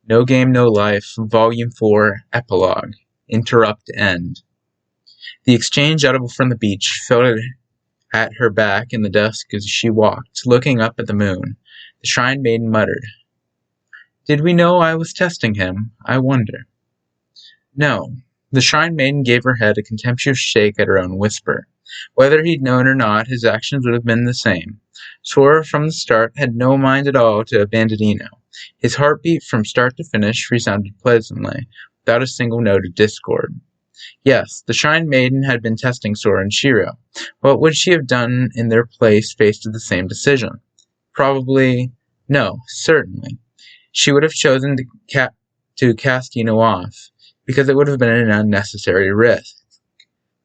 No Game, No Life, Volume 4, Epilogue, Interrupt End. The exchange audible from the beach fell at her back in the dusk as she walked, looking up at the moon. The Shrine Maiden muttered, "Did we know I was testing him, I wonder?" No. The Shrine Maiden gave her head a contemptuous shake at her own whisper. Whether he'd known or not, his actions would have been the same. Sora from the start had no mind at all to abandon Eno. His heartbeat from start to finish resounded pleasantly, without a single note of discord. Yes, the Shrine Maiden had been testing Sora and Shiro. What would she have done in their place faced with the same decision? Probably, no, certainly. She would have chosen to cast Eno off, because it would have been an unnecessary risk.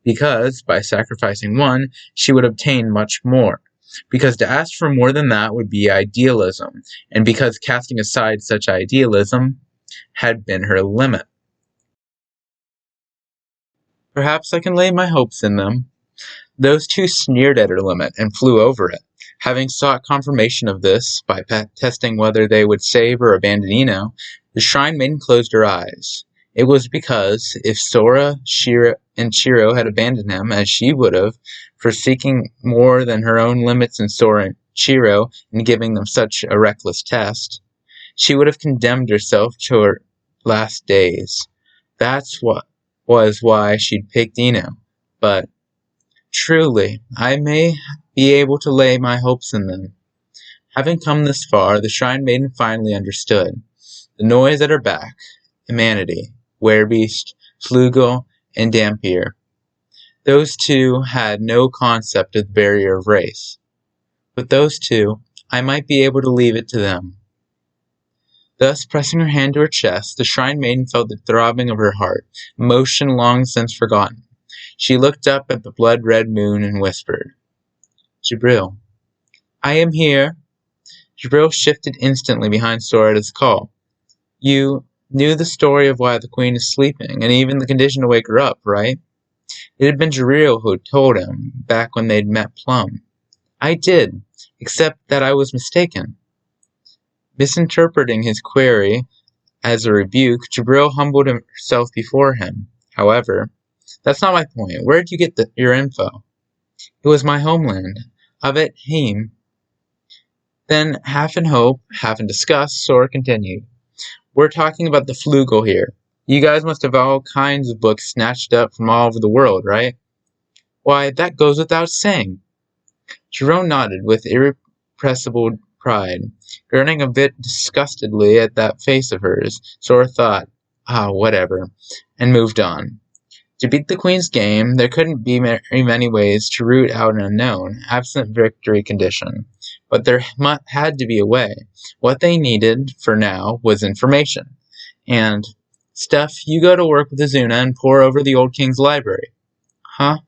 Because, by sacrificing one, she would obtain much more. Because to ask for more than that would be idealism, and because casting aside such idealism had been her limit. Perhaps I can lay my hopes in them. Those two sneered at her limit and flew over it. Having sought confirmation of this by testing whether they would save or abandon Eno, the Shrine Maiden closed her eyes. It was because, if Sora and Shiro had abandoned him, as she would have, for seeking more than her own limits in Sora and Shiro and giving them such a reckless test, she would have condemned herself to her last days. That's what was why she'd picked Eno. But, truly, I may be able to lay my hopes in them. Having come this far, the Shrine Maiden finally understood. The noise at her back, Humanity, Werebeast, Flugel, and Dampier. Those two had no concept of the barrier of race. With those two, I might be able to leave it to them. Thus, pressing her hand to her chest, the Shrine Maiden felt the throbbing of her heart, emotion long since forgotten. She looked up at the blood-red moon and whispered, "Jibril, I am here." Jibril shifted instantly behind Sora at his call. "You knew the story of why the Queen is sleeping, and even the condition to wake her up, right?" It had been Jibril who had told him, back when they'd met Plum. "I did, except that I was mistaken." Misinterpreting his query as a rebuke, Jibril humbled himself before him. "However, that's not my point. Where did you get your info?" "It was my homeland, Avet Heim." Then, half in hope, half in disgust, Sora continued, "We're talking about the Flugel here. You guys must have all kinds of books snatched up from all over the world, right?" "Why, that goes without saying." Jerome nodded with irrepressible pride, grinning a bit disgustedly at that face of hers. Sora thought, whatever, and moved on. To beat the Queen's game, there couldn't be very many ways to root out an unknown, absent victory condition. But there had to be a way. What they needed, for now, was information. And, Steph, you go to work with Azuna and pore over the old king's library. Huh?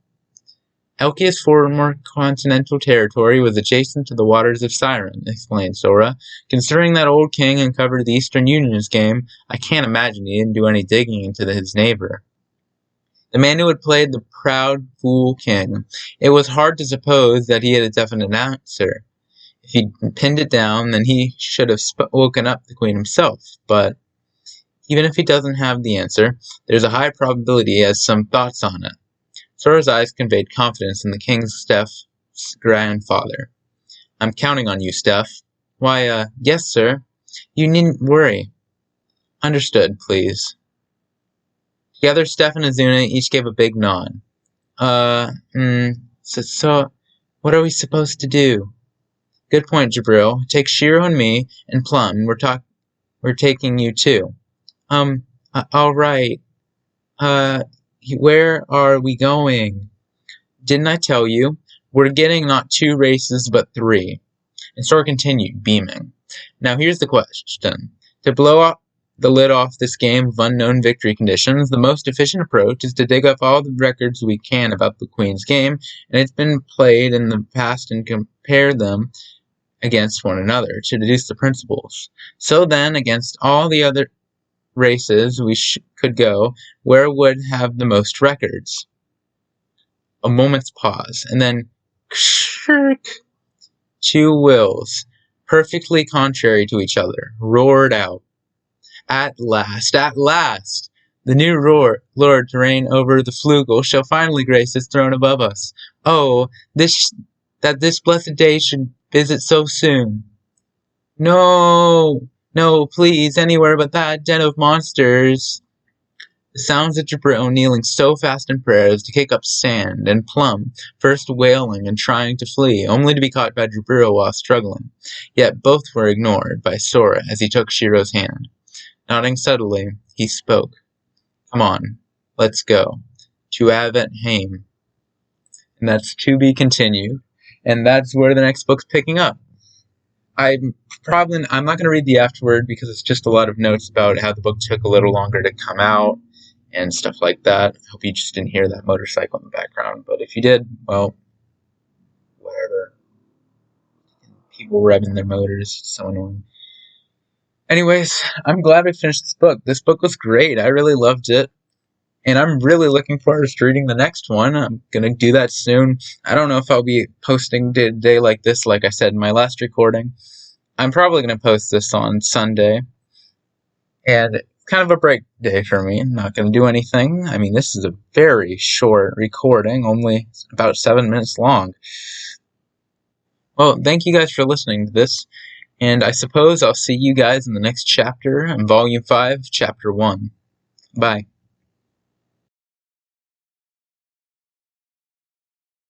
Elkia's former continental territory was adjacent to the waters of Siren, explained Sora. Considering that old king uncovered the Eastern Union's game, I can't imagine he didn't do any digging into his neighbor. The man who had played the proud fool king. It was hard to suppose that he had a definite answer. If he'd pinned it down, then he should have woken up the Queen himself. But even if he doesn't have the answer, there's a high probability he has some thoughts on it. Sora's eyes conveyed confidence in the king's Steph's grandfather. "I'm counting on you, Steph." "Why, yes, sir. You needn't worry." "Understood, please." Together, Steph and Azuna each gave a big nod. So, what are we supposed to do?" "Good point, Jibril. Take Shiro and me, and Plum. We're taking you too." All right. Where are we going?" "Didn't I tell you? We're getting not 2 races, but 3. And Sora continued, beaming. "Now here's the question. To blow the lid off this game of unknown victory conditions, the most efficient approach is to dig up all the records we can about the Queen's game, and it's been played in the past, and compare them against one another to deduce the principles. So then, against all the other races we could go, where would have the most records?" A moment's pause, and then, shirk, 2 wills, perfectly contrary to each other, roared out. At last, the new lord to reign over the Flugel shall finally grace his throne above us. Oh, that this blessed day should visit so soon. No, no, please, anywhere but that den of monsters. The sounds of Jabril kneeling so fast in prayer as to kick up sand, and Plum, first wailing and trying to flee, only to be caught by Jabril while struggling. Yet both were ignored by Sora as he took Shiro's hand. Nodding subtly, he spoke. Come on, let's go. To Haim. And that's to be continued. And that's where the next book's picking up. I'm not going to read the afterword because it's just a lot of notes about how the book took a little longer to come out and stuff like that. I hope you just didn't hear that motorcycle in the background. But if you did, well, whatever. People revving their motors. It's so annoying. Anyways, I'm glad I finished this book. This book was great. I really loved it. And I'm really looking forward to reading the next one. I'm going to do that soon. I don't know if I'll be posting day like this, like I said in my last recording. I'm probably going to post this on Sunday. And it's kind of a break day for me. I'm not going to do anything. I mean, this is a very short recording, only about 7 minutes long. Well, thank you guys for listening to this. And I suppose I'll see you guys in the next chapter in Volume 5, Chapter 1. Bye.